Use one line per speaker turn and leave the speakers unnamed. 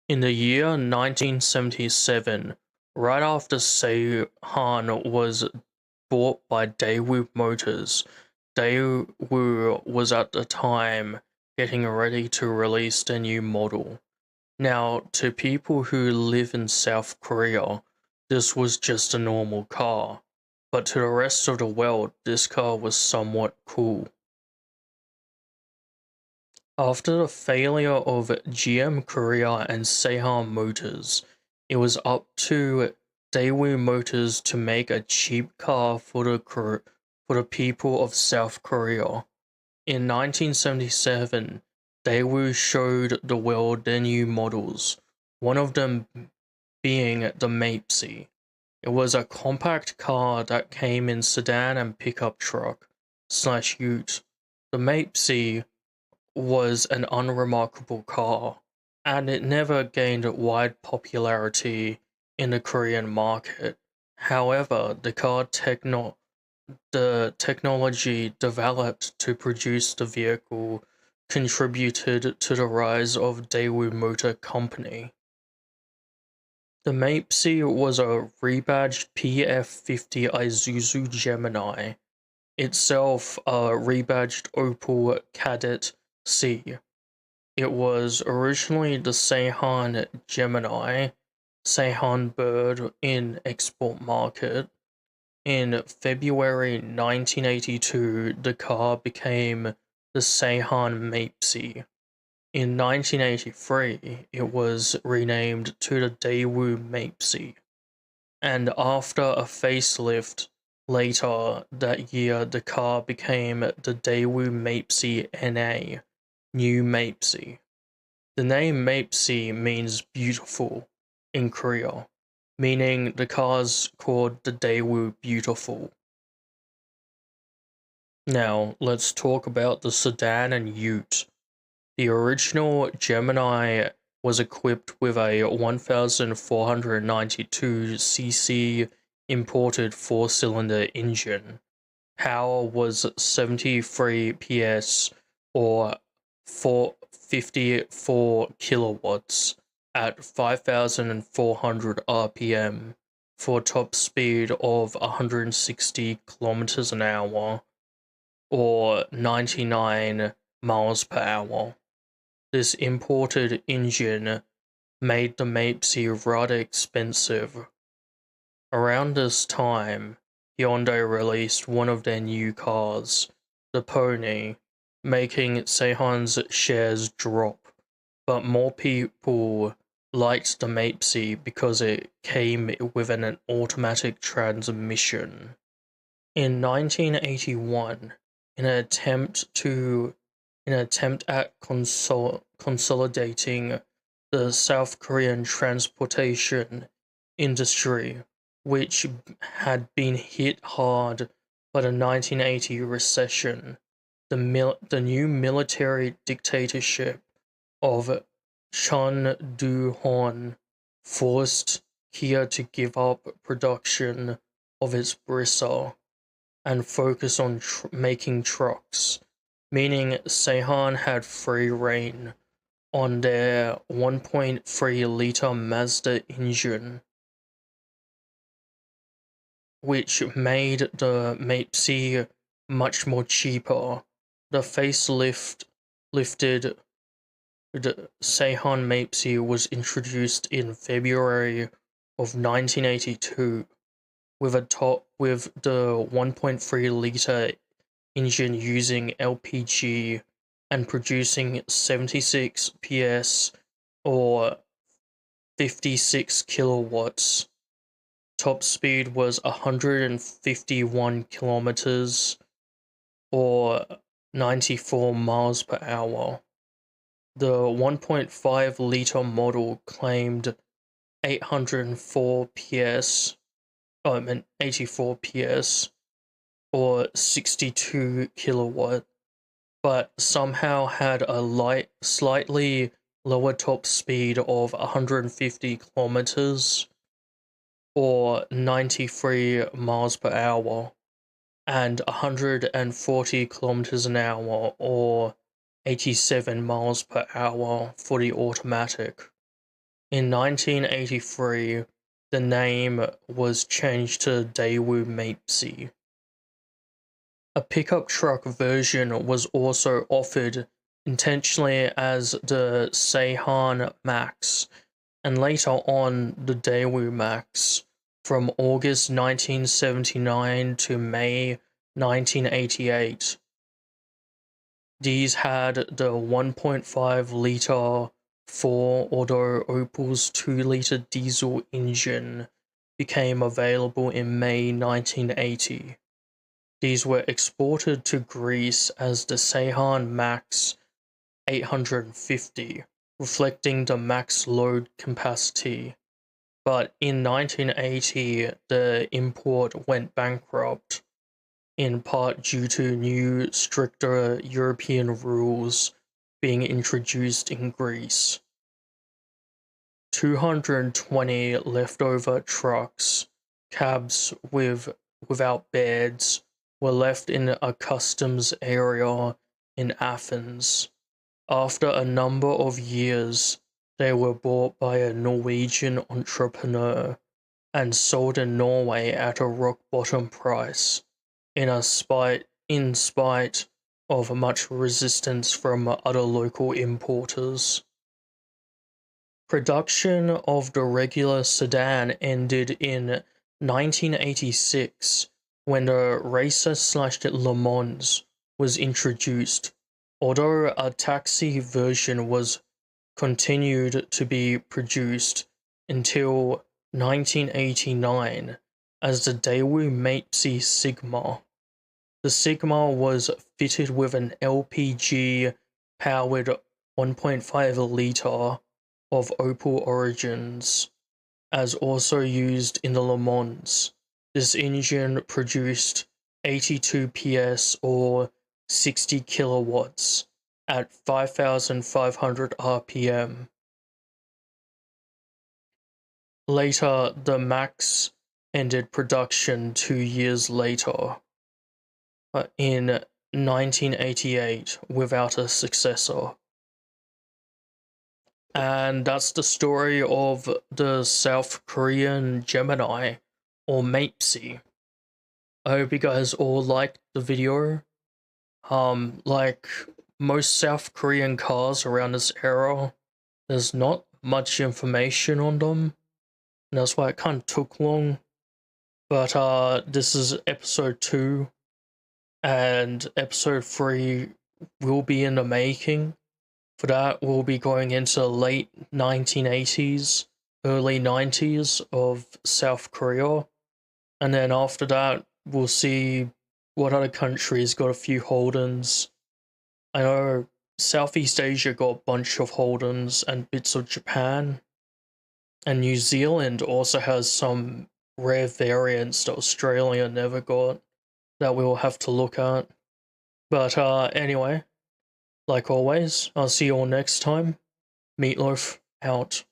In the year 1977, right after Sedan was bought by Daewoo Motors, Daewoo was at the time getting ready to release their new model. Now, to people who live in South Korea, this was just a normal car, but to the rest of the world, this car was somewhat cool. After the failure of GM Korea and Sedan Motors, it was up to Daewoo Motors to make a cheap car for the people of South Korea. In 1977, Daewoo showed the world their new models, one of them being the Mapesi. It was a compact car that came in sedan and pickup truck slash ute. The Mapesi was an unremarkable car, and it never gained wide popularity in the Korean market. However, the technology developed to produce the vehicle contributed to the rise of Daewoo Motor Company. The Mapesi was a rebadged PF50 Isuzu Gemini, itself a rebadged Opel Kadett C. It was originally the Sedan Gemini, Sedan Bird in export market. In February 1982, the car became the Sedan Mapesi. In 1983, it was renamed to the Daewoo Mapesi, and after a facelift later that year, the car became the Daewoo Mapesi NA, New Mapesi. The name Mapesi means beautiful in Korea, meaning the car's called the Daewoo Beautiful. Now, let's talk about the sedan and ute. The original Gemini was equipped with a 1492cc imported four-cylinder engine. Power was 73 PS or 454 kilowatts at 5,400 RPM for a top speed of 160 kilometers an hour or 99 miles per hour. This imported engine made the Mapesi rather expensive. Around this time, Hyundai released one of their new cars, the Pony, making Sedan's shares drop, but more people liked the Mapesi because it came with an automatic transmission. In 1981, in an attempt at consolidating the South Korean transportation industry, which had been hit hard by the 1980 recession, the new military dictatorship of Chun Do-hwan forced Kia to give up production of its Brissa and focus on making trucks, meaning Sedan had free reign on their 1.3-liter Mazda engine, which made the Mapesi much more cheaper. The lifted the Sedan Mapesi was introduced in February of 1982 with the 1.3-liter engine using LPG and producing 76 PS or 56 kilowatts. Top speed was 151 kilometers or 94 miles per hour. The 1.5-liter model claimed 804 PS, 84 PS or 62 kilowatt, but somehow had a slightly lower top speed of 150 kilometers or 93 miles per hour and 140 kilometers an hour or 87 miles per hour for the automatic. In 1983, the name was changed to Daewoo Mapesi. A pickup truck version was also offered intentionally as the Sedan Max, and later on the Daewoo Max, from August 1979 to May 1988. These had the 1.5-liter 4, although Opel's 2-liter diesel engine became available in May 1980. These were exported to Greece as the Sedan Max 850, reflecting the max load capacity. But in 1980, the import went bankrupt, in part due to new, stricter European rules being introduced in Greece. 220 leftover trucks, cabs without beds, were left in a customs area in Athens. After a number of years, they were bought by a Norwegian entrepreneur and sold in Norway at a rock-bottom price, in spite of much resistance from other local importers. Production of the regular sedan ended in 1986 when the Racer/Le Mans was introduced, although a taxi version was continued to be produced until 1989 as the Daewoo Mapesi Sigma. The Sigma was fitted with an LPG-powered 1.5-liter of Opel origins, as also used in the Le Mans. This engine produced 82 PS or 60 kilowatts at 5,500 RPM. Later, the Max ended production 2 years later, in 1988, without a successor. And that's the story of the South Korean Gemini, or Mapesi. I hope you guys all liked the video. Like most South Korean cars around this era, there's not much information on them, and that's why it kind of took long. But this is episode 2, and episode 3 will be in the making. For that, we'll be going into late 1980s, early 90s of South Korea. And then after that, we'll see what other countries got a few Holdens. I know Southeast Asia got a bunch of Holdens and bits of Japan. And New Zealand also has some rare variants that Australia never got that we'll have to look at. But anyway, like always, I'll see you all next time. Meatloaf out.